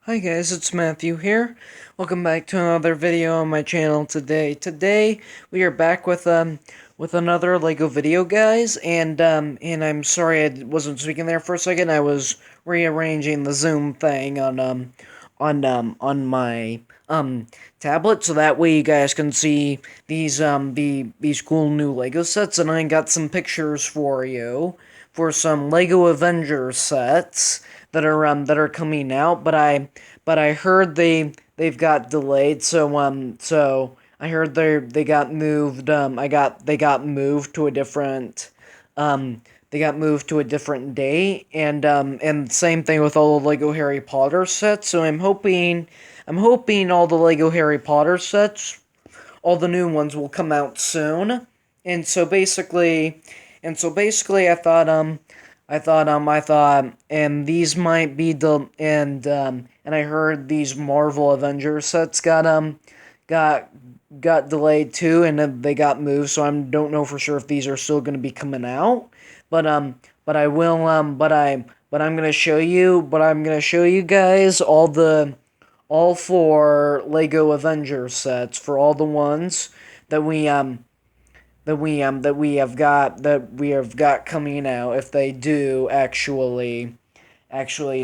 Hi guys, it's Matthew here. Welcome back to another video on my channel today. Today we are back with another Lego video, guys, and I'm sorry I wasn't speaking there for a second. I was rearranging the Zoom thing on my tablet so that way you guys can see these cool new Lego sets, and I got some pictures for you for some Lego Avengers sets that are coming out, but I heard they've got delayed, so I heard they got moved. They got moved to a different they got moved to a different date, and same thing with all the Lego Harry Potter sets. So I'm hoping all the Lego Harry Potter sets, all the new ones, will come out soon. And so basically, I thought, and these might be the, and I heard these Marvel Avengers sets got got delayed too, and then they got moved. So I don't know for sure if these are still going to be coming out, but I will, but I'm gonna show you, guys all four Lego Avengers sets for all the ones that we have got coming out, if they do actually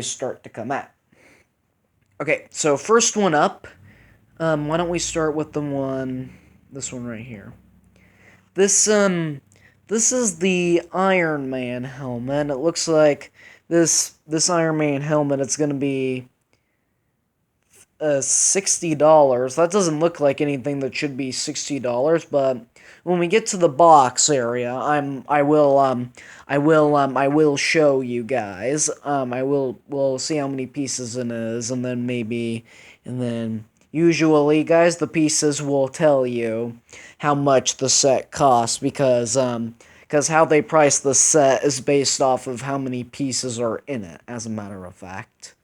start to come out. Okay, so first one up. Why don't we start with this one right here. This this is the Iron Man helmet. It looks like this Iron Man helmet. It's gonna be $60. That doesn't look like anything that should be $60, but when we get to the box area, I will show you guys. We'll see how many pieces it is, and then usually, guys, the pieces will tell you how much the set costs, because how they price the set is based off of how many pieces are in it, as a matter of fact.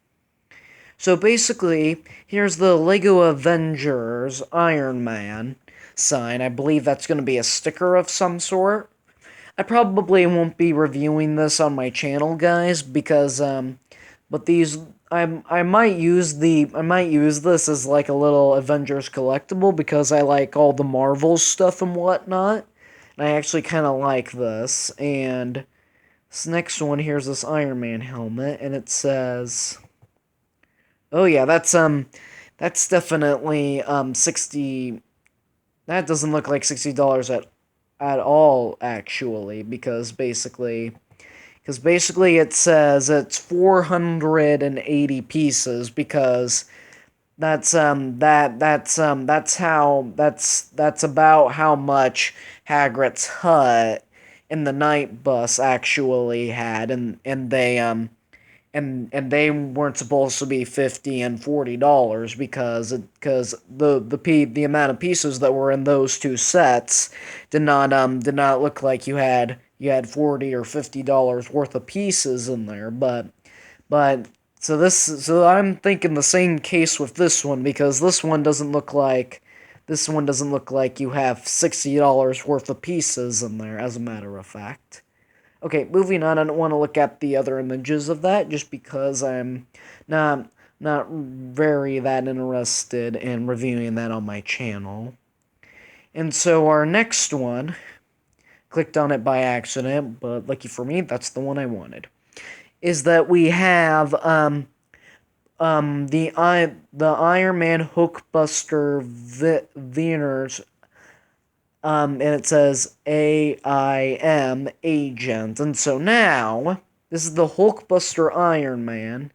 So basically, here's the Lego Avengers Iron Man sign. I believe that's going to be a sticker of some sort. I probably won't be reviewing this on my channel, guys, because but these I might use this as like a little Avengers collectible, because I like all the Marvel stuff and whatnot. And I actually kind of like this. And this next one, here's this Iron Man helmet, and it says, oh yeah, that's definitely 60. That doesn't look like $60 at all, actually, because basically it says it's 480 pieces, because that's about how much Hagrid's hut in the night bus actually had, and they weren't supposed to be $50 and $40, because the amount of pieces that were in those two sets did not look like you had $40 or $50 worth of pieces in there. But so I'm thinking the same case with this one, because this one doesn't look like you have $60 worth of pieces in there, as a matter of fact. Okay, moving on. I don't want to look at the other images of that, just because I'm not very that interested in reviewing that on my channel. And so our next one, clicked on it by accident, but lucky for me, that's the one I wanted, is that we have the Iron Man Hulkbuster Wieners, and it says AIM Agent. And so now, this is the Hulkbuster Iron Man,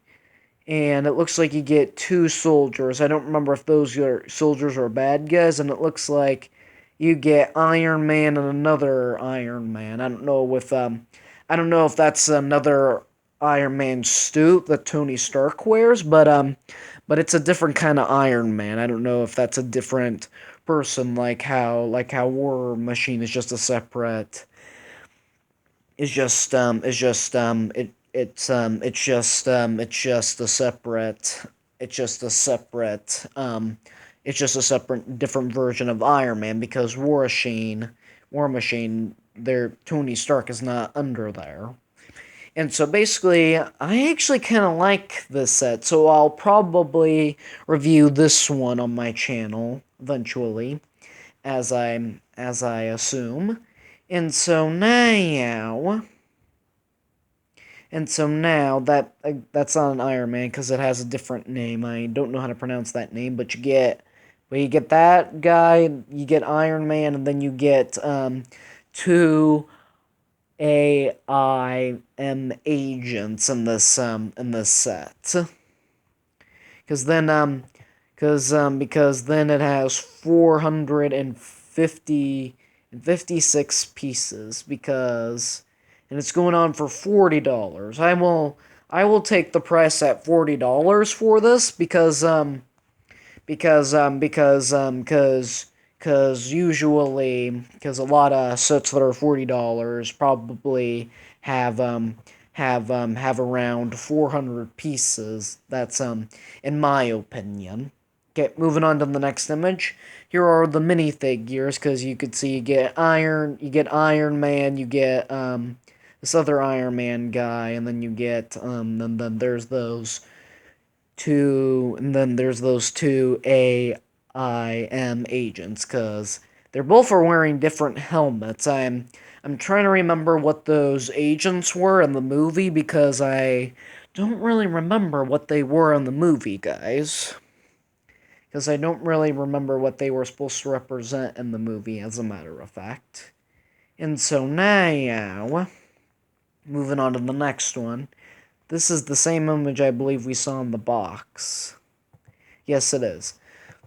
and it looks like you get two soldiers. I don't remember if those soldiers are bad guys, and it looks like you get Iron Man and another Iron Man. I don't know if that's another Iron Man suit that Tony Stark wears, but it's a different kind of Iron Man. I don't know if that's a different person, like how War Machine is just a separate. It's just a separate different version of Iron Man, because War Machine, their Tony Stark is not under there. And so basically, I actually kind of like this set, so I'll probably review this one on my channel eventually, as I assume. And so now, that's not an Iron Man because it has a different name. I don't know how to pronounce that name, but you get that guy, you get Iron Man, and then you get two AIM agents in this set. Because then it has 456 pieces and it's going on for $40. I will take the price at $40 for this because usually because a lot of sets that are $40 probably have around 400 pieces. That's in my opinion. Okay, moving on to the next image. Here are the minifigures because you could see you get Iron Man, you get this other Iron Man guy, and then you get and then there's those two AIM agents because they're both are wearing different helmets. I'm trying to remember what those agents were in the movie because I don't really remember what they were in the movie, guys. Because I don't really remember what they were supposed to represent in the movie, as a matter of fact. And so now, moving on to the next one. This is the same image I believe we saw in the box. Yes, it is.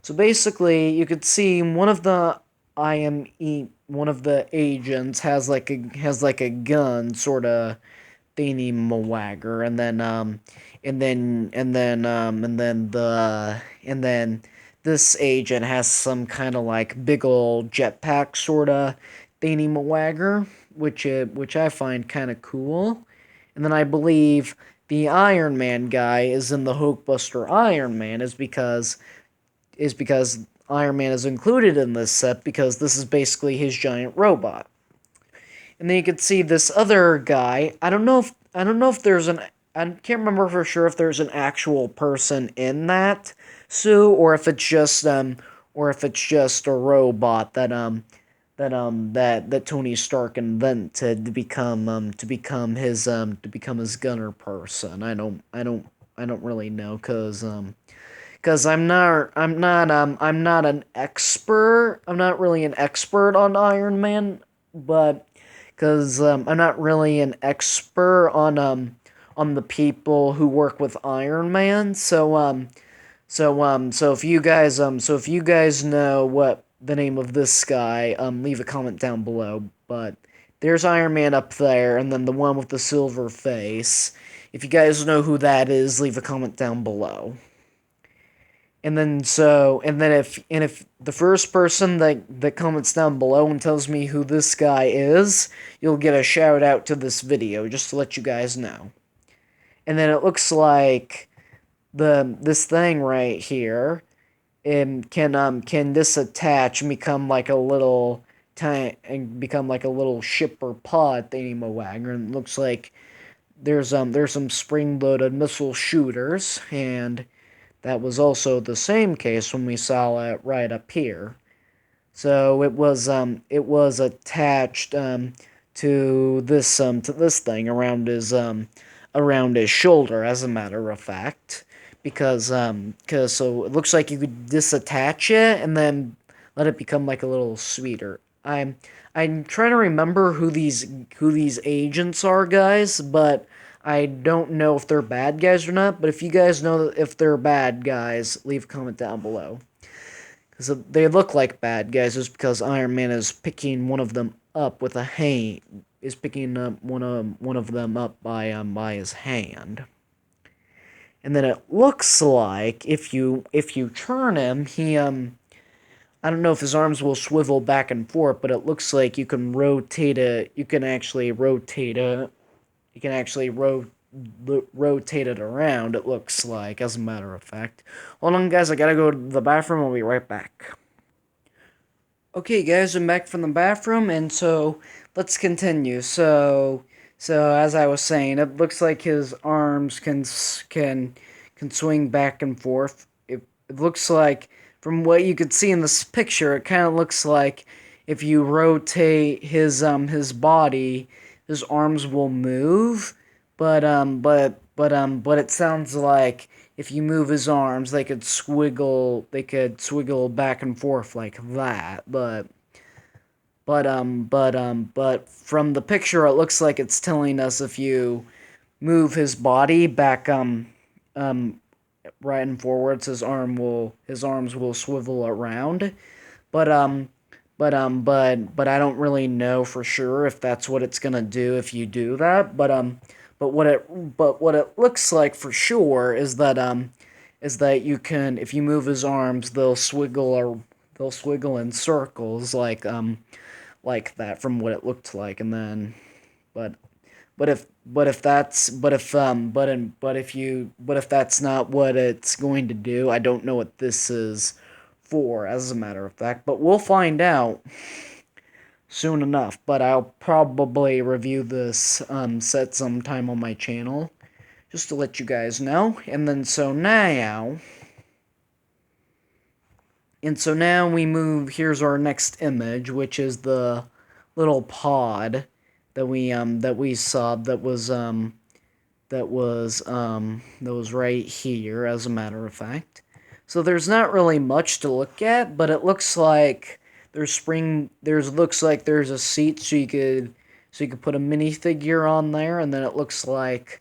So basically, you could see one of the agents has like a gun sort of thingy mawagger, and then this agent has some kind of like big old jetpack sort of thingy mawagger, which I find kind of cool. And then I believe the Iron Man guy is in the Hulkbuster Iron Man is because Iron Man is included in this set because this is basically his giant robot. And then you can see this other guy. I don't know if there's an I can't remember for sure if there's an actual person in that suit or if it's just a robot that Tony Stark invented to become his gunner person. I don't really know because I'm not an expert. I'm not really an expert on Iron Man, but because I'm not really an expert on the people who work with Iron Man. So if you guys know what the name of this guy, leave a comment down below. But there's Iron Man up there, and then the one with the silver face. If you guys know who that is, leave a comment down below. If the first person that comments down below and tells me who this guy is, you'll get a shout out to this video, just to let you guys know. And then it looks like this thing right here can disattach and become like a little ship or pod thingy-mo-wagger. And it looks like there's some spring-loaded missile shooters, and that was also the same case when we saw it right up here. So it was attached to this thing around his shoulder, as a matter of fact, because so it looks like you could disattach it and then let it become like a little sweeter. I'm trying to remember who these agents are, guys, but I don't know if they're bad guys or not. But if you guys know if they're bad guys, leave a comment down below. Because they look like bad guys is because Iron Man is picking one of them up with a hand. Is picking up one of them up by his hand. And then it looks like if you turn him, I don't know if his arms will swivel back and forth, but it looks like you can rotate it. You can actually rotate it. You can actually rotate it around, it looks like, as a matter of fact. Hold on, guys, I gotta go to the bathroom. I'll be right back. Okay, guys, I'm back from the bathroom, and so let's continue. So So as I was saying, it looks like his arms can swing back and forth. It looks like, from what you could see in this picture, it kind of looks like if you rotate his body, his arms will move. But it sounds like if you move his arms, they could swiggle back and forth like that. But from the picture, it looks like it's telling us if you move his body back um right and forwards, his arms will swivel around. But but I don't really know for sure if that's what it's gonna do if you do that. But what it looks like for sure is that you can, if you move his arms, they'll swiggle in circles like that from what it looked like. And then but but if that's not what it's going to do, I don't know what this is for, as a matter of fact. But we'll find out soon enough. But I'll probably review this set sometime on my channel, just to let you guys know. And so now we move. Here's our next image, which is the little pod that we saw that was right here, as a matter of fact. So there's not really much to look at, but it looks like there's a seat, so you could put a minifigure on there. And then it looks like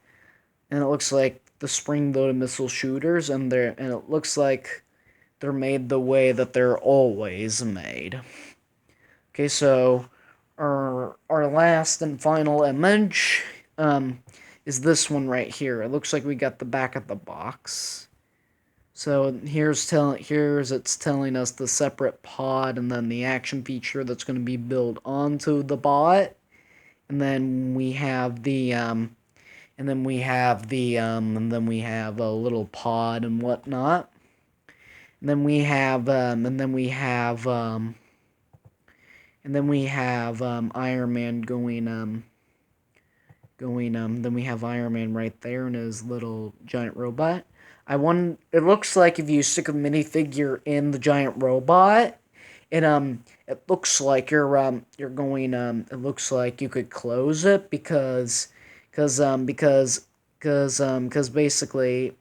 the spring-loaded missile shooters, and it looks like they're made the way that they're always made. Okay, so our last and final image is this one right here. It looks like we got the back of the box. So here's it's telling us the separate pod, and then the action feature that's going to be built onto the bot. And then we have a little pod and whatnot. And then we have Iron Man then we have Iron Man right there in his little giant robot. It looks like if you stick a minifigure in the giant robot, it looks like it looks like you could close it because basically.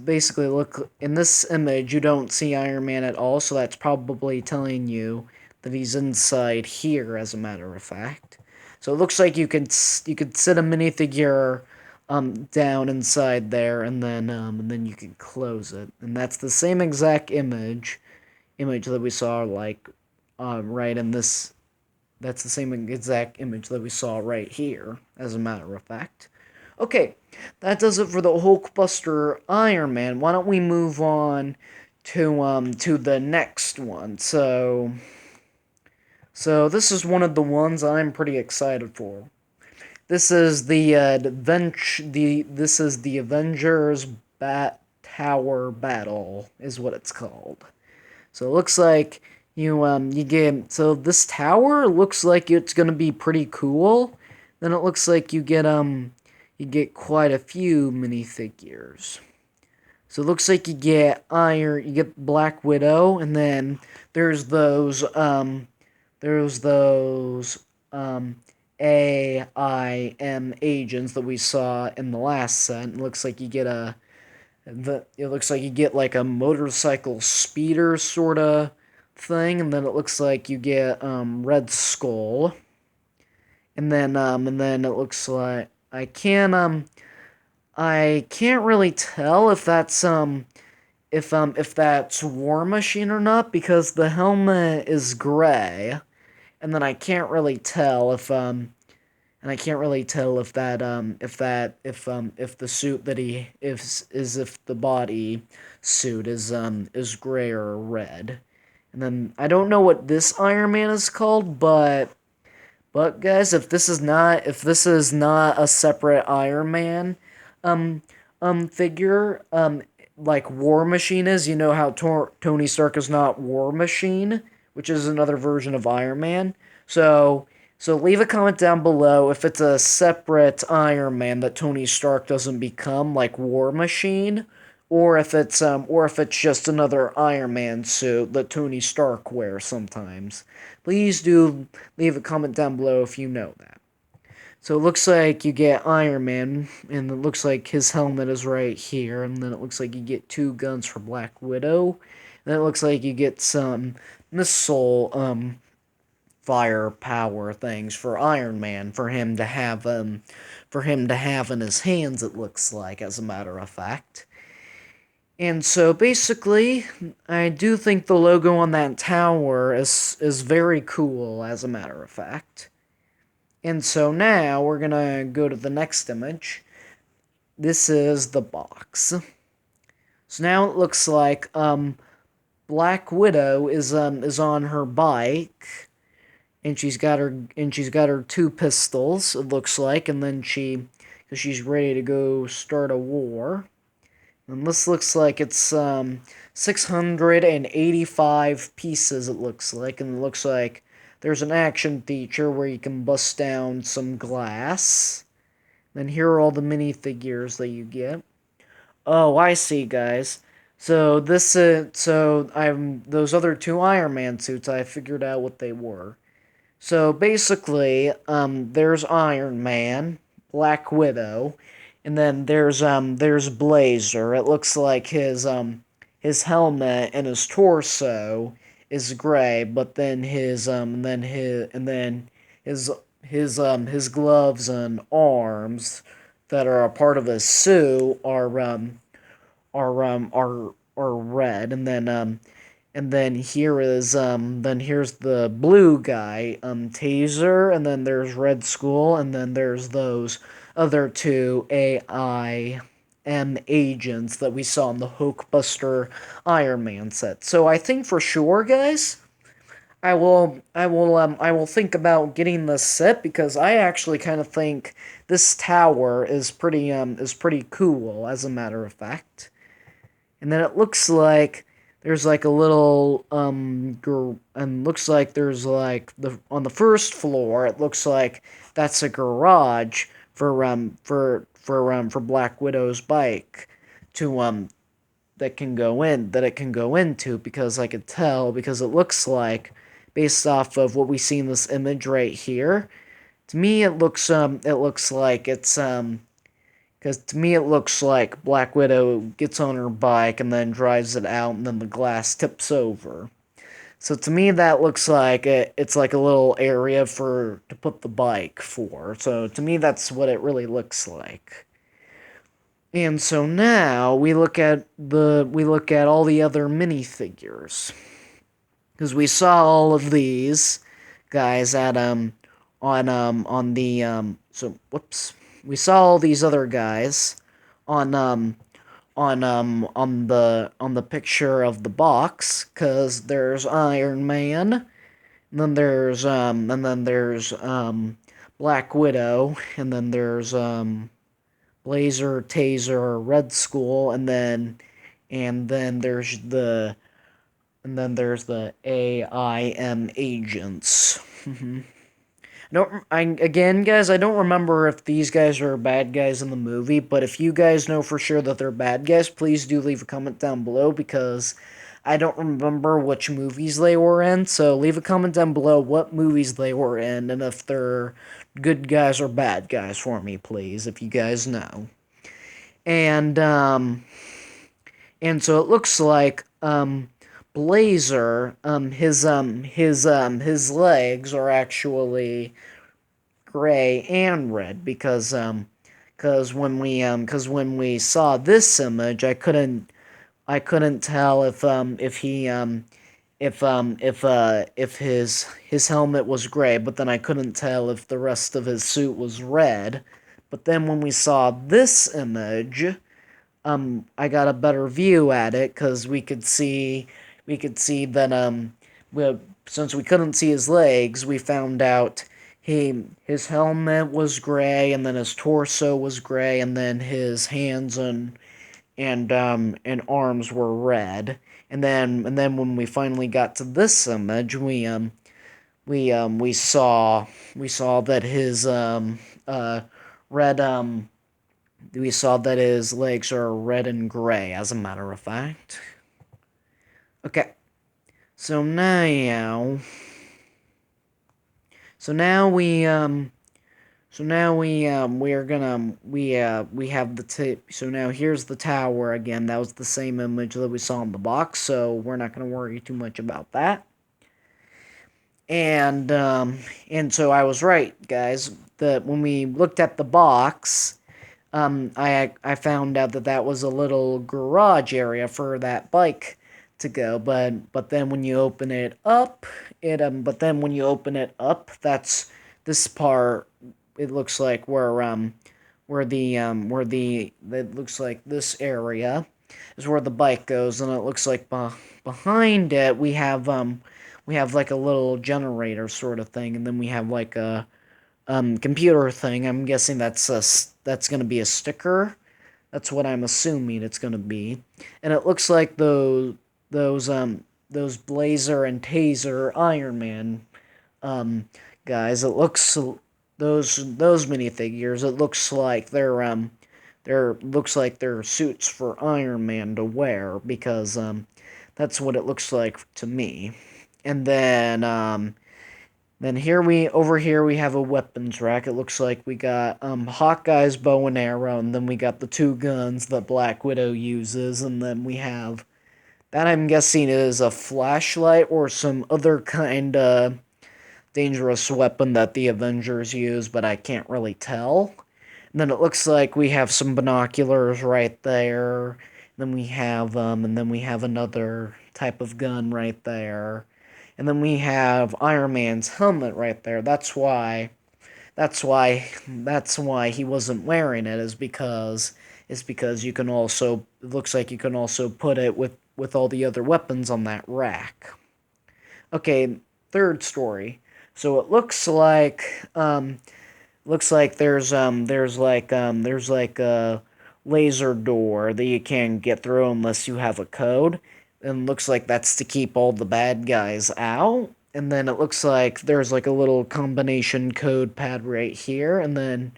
Basically, look, in this image, you don't see Iron Man at all, so that's probably telling you that he's inside here, as a matter of fact. So it looks like you could sit a minifigure down inside there, and then you can close it. And that's the same exact image that we saw, like, right in this. That's the same exact image that we saw right here, as a matter of fact. Okay, that does it for the Hulkbuster Iron Man. Why don't we move on to the next one? So this is one of the ones I'm pretty excited for. This is the Avengers Bat Tower Battle is what it's called. So it looks like you get, so this tower looks like it's gonna be pretty cool. Then it looks like you get quite a few minifigures. So it looks like you get Black Widow, and then there's those AIM agents that we saw in the last set. It looks like you get like a motorcycle speeder sort of thing, and then it looks like you get Red Skull, and then it looks like I can't really tell if that's War Machine or not, because the helmet is gray, and then I can't really tell if the suit that he if the body suit is gray or red. And then I don't know what this Iron Man is called, but guys, if this is not a separate Iron Man figure, like War Machine is, you know how Tony Stark is not War Machine, which is another version of Iron Man. So So leave a comment down below if it's a separate Iron Man that Tony Stark doesn't become, like War Machine, or if it's just another Iron Man suit that Tony Stark wears sometimes. Please do leave a comment down below if you know that. So it looks like you get Iron Man, and it looks like his helmet is right here, and then it looks like you get two guns for Black Widow, and then it looks like you get some missile firepower things for Iron Man for him to have in his hands, it looks like, as a matter of fact. And so basically, I do think the logo on that tower is very cool, as a matter of fact. And so now we're gonna go to the next image. This is the box. So now it looks like Black Widow is on her bike, and she's got her two pistols, it looks like, and then cuz she's ready to go start a war. And this looks like it's 685 pieces, it looks like, and it looks like there's an action feature where you can bust down some glass. Then here are all the minifigures that you get. Oh, I see, guys. So this is so I'm those other two Iron Man suits. I figured out what they were. So basically, there's Iron Man, Black Widow, and then there's Blazer. It looks like his helmet and his torso is gray, but then his gloves and arms that are a part of his suit are red, and then here's the blue guy, Taser, and then there's Red Skull, and then there's those other two AIM agents that we saw in the Hulkbuster Iron Man set. So I think for sure, guys, I will think about getting this set because I actually kind of think this tower is pretty cool, as a matter of fact. And then it looks like there's like a little and looks like there's like the on the first floor it looks like that's a garage for Black Widow's bike to that it can go into, because I could tell, because it looks like, based off of what we see in this image right here, to me it looks like it's because to me, it looks like Black Widow gets on her bike and then drives it out, and then the glass tips over. So to me, that looks like it's like a little area to put the bike for. So to me, that's what it really looks like. And so now we look at all the other minifigures, because we saw all of these guys at on the so whoops, we saw all these other guys on on the picture of the box, because there's Iron Man, and then there's Black Widow, and then there's Blazer, Taser, Red Skull, and then there's the AIM agents. Again, guys, I don't remember if these guys are bad guys in the movie, but if you guys know for sure that they're bad guys, please do leave a comment down below, because I don't remember which movies they were in. So leave a comment down below what movies they were in, and if they're good guys or bad guys for me, please, if you guys know. And so it looks like Blazer, his legs are actually gray and red, because when we saw this image, I couldn't tell if his helmet was gray, but then I couldn't tell if the rest of his suit was red. But then when we saw this image, I got a better view at it, because we could see that since we couldn't see his legs, we found out his helmet was gray, and then his torso was gray, and then his hands and arms were red. And then when we finally got to this image, we saw that his red we saw that his legs are red and gray, as a matter of fact. Okay, so now so now we we're gonna we have the tip. So now here's the tower again. That was the same image that we saw in the box, so we're not gonna worry too much about that. And so I was right, guys. That when we looked at the box, I found out that that was a little garage area for that bike to go. But then when you open it up, but then when you open it up, that's this part. It looks like where the it looks like this area is where the bike goes, and it looks like behind it we have like a little generator sort of thing, and then we have like a computer thing. I'm guessing that's gonna be a sticker. That's what I'm assuming it's gonna be, and it looks like those Blazer and Taser Iron Man um guys. It looks those minifigures. It looks like they're looks like they're suits for Iron Man to wear because that's what it looks like to me. And then over here we have a weapons rack. It looks like we got Hawkeye's bow and arrow, and then we got the two guns that Black Widow uses, and then we have that I'm guessing is a flashlight or some other kind of dangerous weapon that the Avengers use, but I can't really tell. And then it looks like we have some binoculars right there. And then we have another type of gun right there. And then we have Iron Man's helmet right there. That's why he wasn't wearing it is because you can also it looks like you can also put it with all the other weapons on that rack. Okay, third story. So it looks like there's like a laser door that you can't get through unless you have a code. And looks like that's to keep all the bad guys out. And then it looks like there's like a little combination code pad right here, and then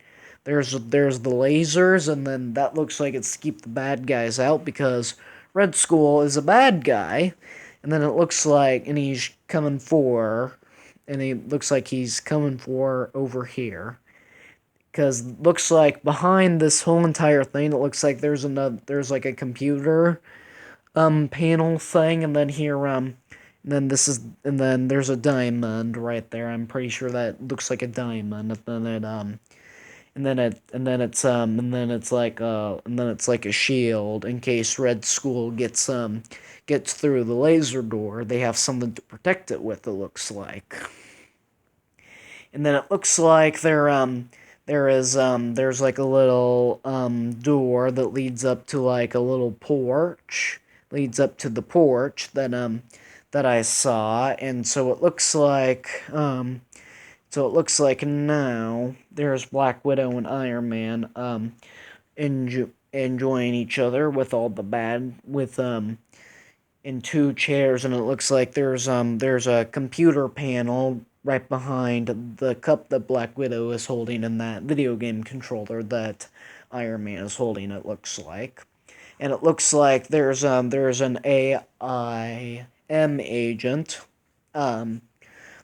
there's the lasers, and then that looks like it's to keep the bad guys out because Red Skull is a bad guy. And then it looks like and he's coming for and it looks like he's coming for over here. Because looks like behind this whole entire thing, it looks like there's like a computer panel thing, and then here and then there's a diamond right there. I'm pretty sure that looks like a diamond. And then it's like a shield in case Red Skull gets through the laser door. They have something to protect it with. It looks like. And then it looks like there's like a little door that leads up to like a little porch, leads up to the porch that I saw. And so it looks like now there's Black Widow and Iron Man enjoying each other with all the bad with in two chairs, and it looks like there's a computer panel right behind the cup that Black Widow is holding and that video game controller that Iron Man is holding. It looks like, and it looks like there's an AIM agent um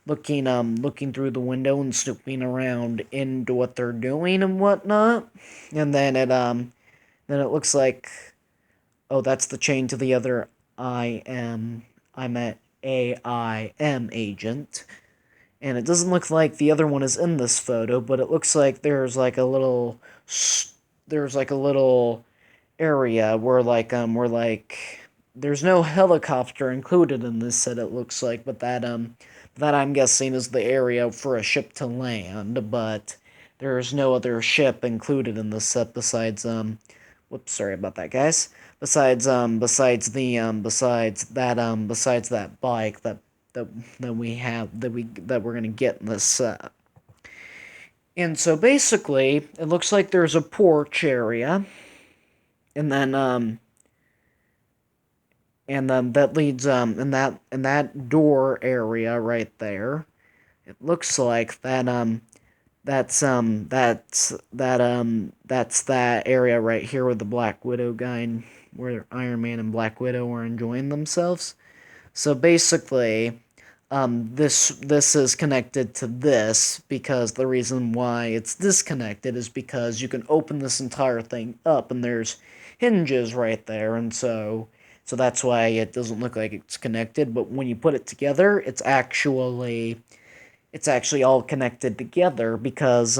looking through the window and snooping around into what they're doing and whatnot. And then it looks like, oh, that's the chain to the other I'm at AIM agent. And it doesn't look like the other one is in this photo, but it looks like there's like a little area where like there's no helicopter included in this set. It looks like, but that I'm guessing is the area for a ship to land. But there's no other ship included in this set besides whoops, sorry about that, guys. Besides that bike that that we're gonna get in this set. And so basically, it looks like there's a porch area, and then that leads and that door area right there. it looks like that's that area right here with the Black Widow guy and where Iron Man and Black Widow are enjoying themselves. So basically, this is connected to this because the reason why it's disconnected is because you can open this entire thing up and there's hinges right there, and so that's why it doesn't look like it's connected. But when you put it together, it's actually all connected together because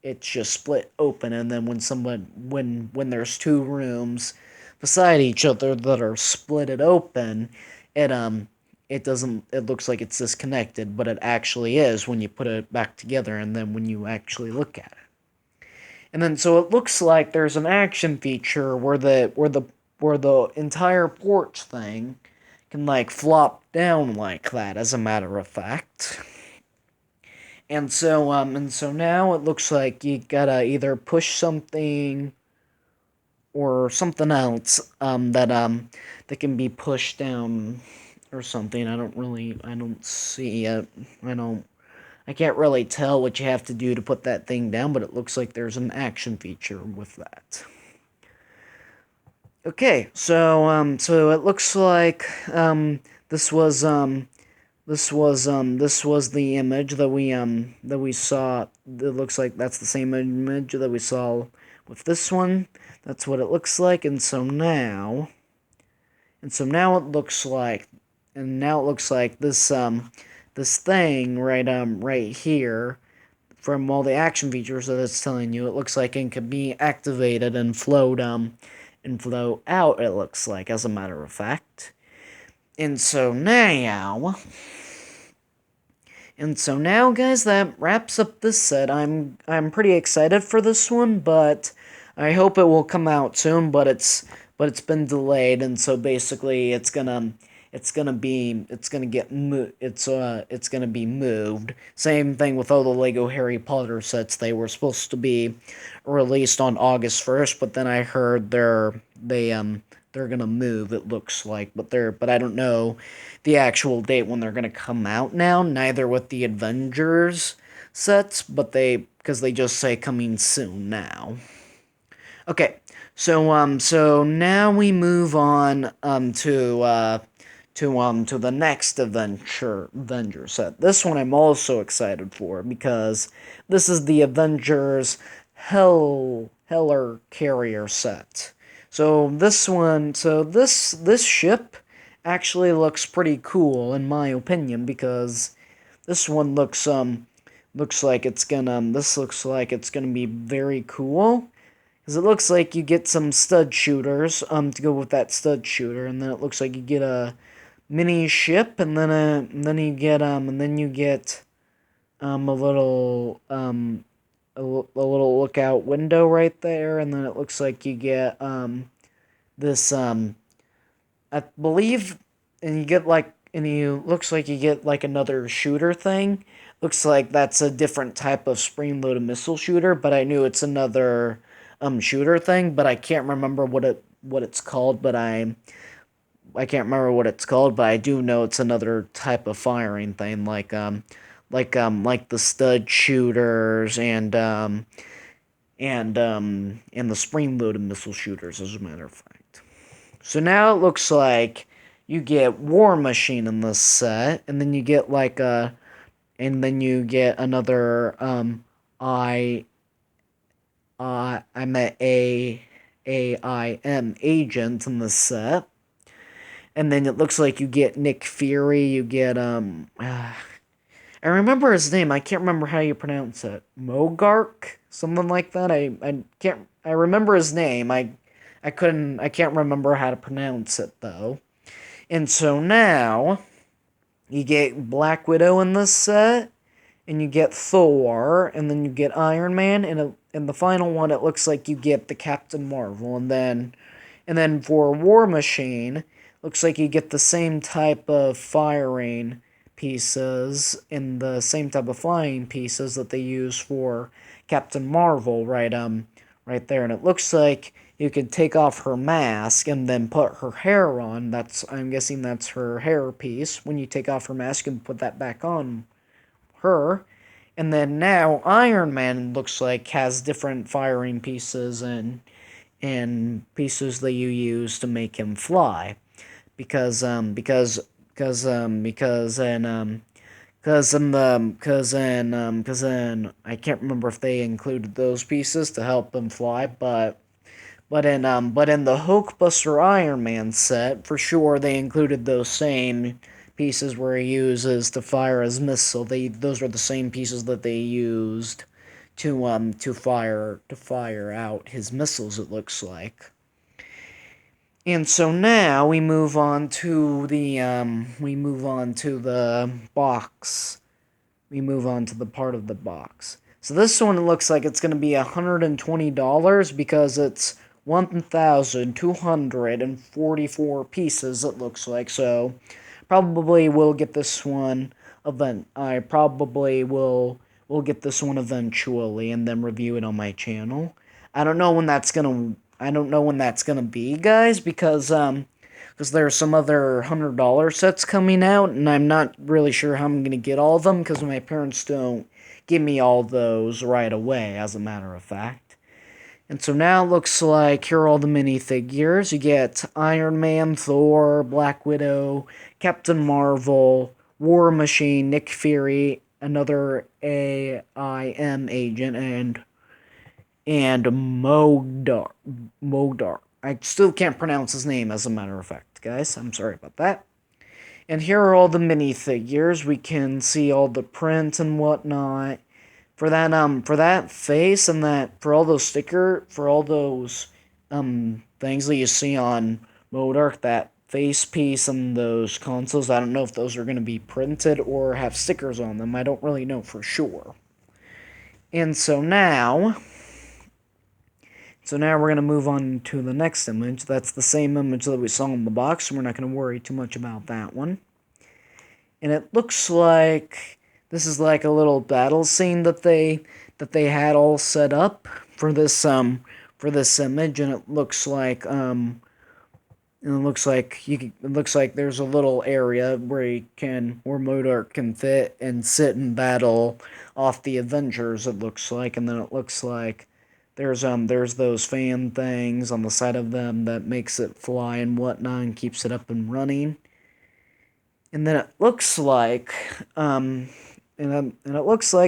it's just split open, and then when there's two rooms beside each other that are splitted open, it it doesn't it looks like it's disconnected, but it actually is when you put it back together and then when you actually look at it. And then so it looks like there's an action feature where the entire porch thing can like flop down like that, as a matter of fact. And so now it looks like you gotta either push something or something else that can be pushed down or something. I don't see it. I can't really tell what you have to do to put that thing down, but it looks like there's an action feature with that. Okay, so it looks like this was this was the image that we saw. It looks like that's the same image that we saw with this one. That's what it looks like, and so now it looks like this thing right here, from all the action features that it's telling you, it looks like it can be activated and flow out, it looks like, as a matter of fact. And so now guys, that wraps up this set. I'm pretty excited for this one, but I hope it will come out soon, but it's been delayed, and so basically it's gonna be moved. Same thing with all the Lego Harry Potter sets. They were supposed to be released on August 1st, but then I heard they're gonna move, it looks like, but I don't know the actual date when they're gonna come out now, neither with the Avengers sets, but because they just say coming soon now. Okay, so now we move on to the next Avenger set. This one I'm also excited for because this is the Avengers Heller Carrier set. So this ship actually looks pretty cool in my opinion, because this one looks like it's gonna be very cool. Because it looks like you get some stud shooters to go with that stud shooter, and then it looks like you get a mini ship, and then you get a little lookout window right there, and then it looks like you get this I believe, and you looks like you get like another shooter thing. Looks like that's a different type of spring-loaded missile shooter, but I knew it's another shooter thing, but I can't remember what it's called, but I can't remember what it's called, but I do know it's another type of firing thing, like the stud shooters and the spring-loaded missile shooters, as a matter of fact. So now it looks like you get War Machine in this set, and then you get another I I'm AIM agent in the set. And then it looks like you get Nick Fury, you get I remember his name, I can't remember how you pronounce it. Mogark? Something like that. I remember his name. I can't remember how to pronounce it though. And so now you get Black Widow in this set, and you get Thor, and then you get Iron Man, and in the final one, it looks like you get the Captain Marvel, and then for War Machine, looks like you get the same type of firing pieces and the same type of flying pieces that they use for Captain Marvel, right there, and it looks like you could take off her mask and then put her hair on. I'm guessing that's her hair piece. When you take off her mask and put that back on her. And then now Iron Man looks like has different firing pieces and pieces that you use to make him fly. Because then I can't remember if they included those pieces to help him fly, but in the Hulkbuster Iron Man set, for sure they included those same pieces where he uses to fire his missile. Those are the same pieces that they used to fire out his missiles, it looks like. And so now we move on to the box. We move on to the part of the box. So this one looks like it's going to be $120 because it's 1,244 pieces, it looks like. So probably will get this one I probably will get this one eventually and then review it on my channel. I don't know when that's gonna be, guys, because there's some other $100 sets coming out, and I'm not really sure how I'm gonna get all of them because my parents don't give me all those right away, as a matter of fact. And so now it looks like here are all the minifigures. You get Iron Man, Thor, Black Widow, Captain Marvel, War Machine, Nick Fury, another AIM agent, and Modar. I still can't pronounce his name, as a matter of fact, guys. I'm sorry about that. And here are all the minifigures. We can see all the print and whatnot. For that face and for all those things that you see on Modark, that face piece and those consoles, I don't know if those are going to be printed or have stickers on them. I don't really know for sure. And so now we're going to move on to the next image. That's the same image that we saw in the box, so we're not going to worry too much about that one. And it looks like this is like a little battle scene that they had all set up for this image, and it looks like there's a little area where Modark can fit and sit and battle off the Avengers, it looks like, and then it looks like there's those fan things on the side of them that makes it fly and whatnot and keeps it up and running. And then it looks like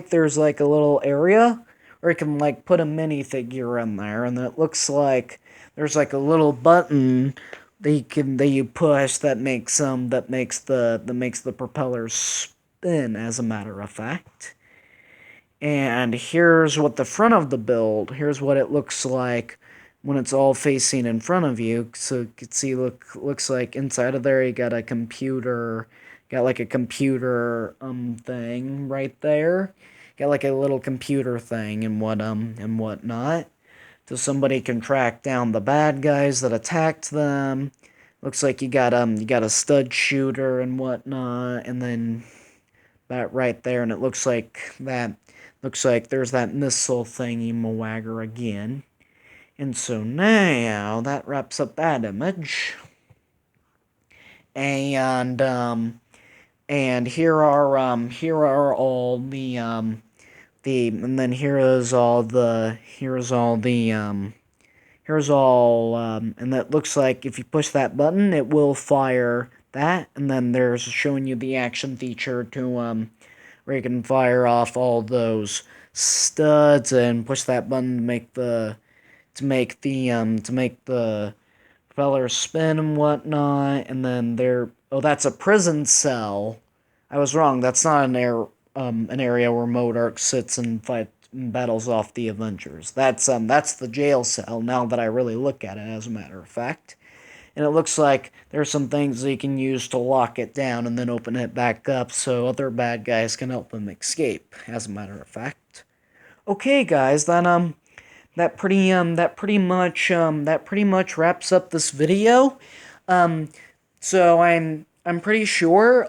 there's like a little area where you can like put a minifigure in there, and then it looks like there's like a little button that you push that makes the propellers spin, as a matter of fact. And here's what here's what it looks like when it's all facing in front of you. So you can see, looks like inside of there you got a computer, thing right there. Got like a little computer thing and whatnot. So somebody can track down the bad guys that attacked them. Looks like you got a stud shooter and whatnot, and then that right there, and it looks like there's that missile thingy mawagger again. And so now that wraps up that image. And here are all the and then here's all and that looks like if you push that button it will fire that, and then there's showing you the action feature to where you can fire off all those studs and push that button to make the propeller spin and whatnot. And then that's a prison cell. I was wrong. That's not an area where Modark sits and battles off the Avengers. That's the jail cell, now that I really look at it, as a matter of fact. And it looks like there's some things that you can use to lock it down and then open it back up so other bad guys can help them escape, as a matter of fact. Okay, guys, that pretty much wraps up this video. So I'm pretty sure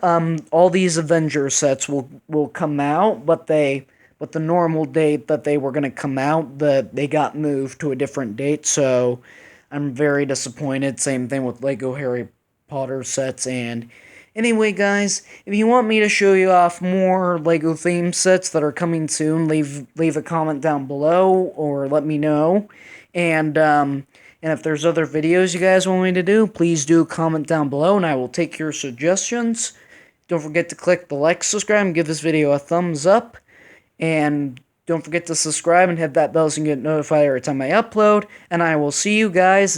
all these Avengers sets will come out, but the normal date that they were going to come out, they got moved to a different date. So I'm very disappointed. Same thing with Lego Harry Potter sets. And anyway, guys, if you want me to show you off more Lego theme sets that are coming soon, leave a comment down below or let me know. And if there's other videos you guys want me to do, please do comment down below, and I will take your suggestions. Don't forget to click the like, subscribe, and give this video a thumbs up. And don't forget to subscribe and hit that bell so you can get notified every time I upload. And I will see you guys